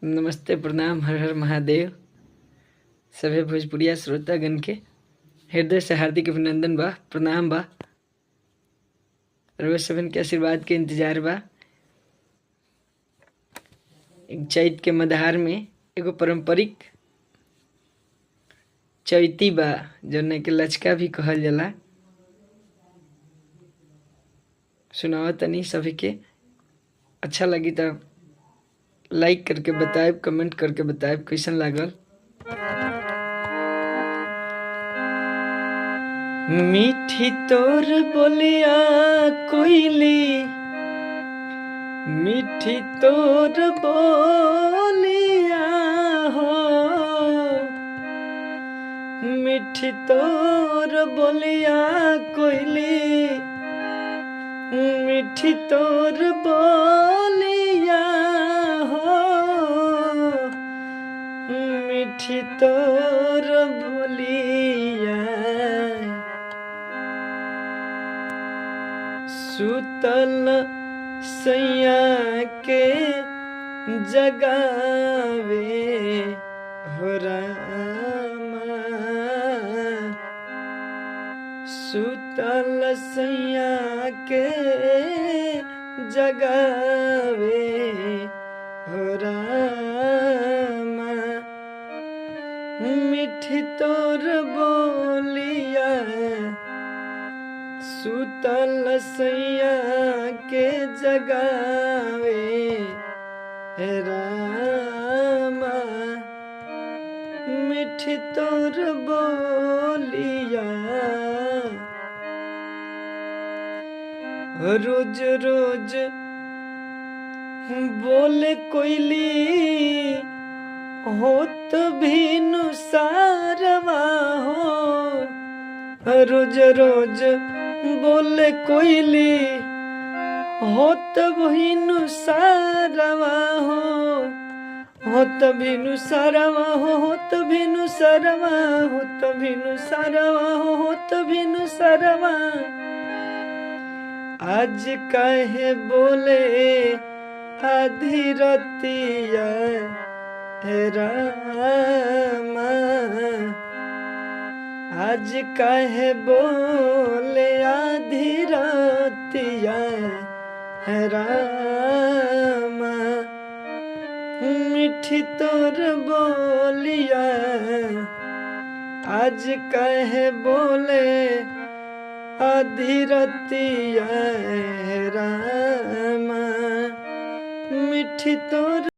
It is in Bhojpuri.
नमस्ते, प्रणाम, हर हर महादेव। सभी भोजपुरिया श्रोतागण के हृदय से हार्दिक अभिनंदन बा, प्रणाम बा। रोज सबन के आशीर्वाद के इंतजार बा। एक चैत के मदहार में एगो पारंपरिक चैती बा जौने के लचका भी कहल जाला। सुनावा तनी सभी के अच्छा लगी तो लाइक करके बताएब, कमेंट करके बताएब कैसन लागल। मीठी तोर बोलिया कोयली, मीठी तोर बोलिया हो, मीठी तोर बोलिया कोयली, मीठी तोर बोलिया हो, मीठी तोर बोलिया। सुतल सैया के जगावे हो रामा, सुतल सैया के जगावे हो रामा, मीठी तोर बोलिया, सुतल सैया के जगावे रामा, मीठी तोर बोलिया। रोज रोज बोले कोयली, होत भी नुसारवा हो, रोज रोज बोले कोयली, होत भी नुसारवा हो, होत भी नुसारवा हो, होत भी नुसारवा, होत भी नुसारवा हो, होत भी नुसारवा। आज काहे बोले आधी रतिया हे रामा, आज काहे बोले आधी रतिया हे रामा, मीठी तोर बोलिया, आज काहे बोले आधी रतिया हे रामा, मीठी तोर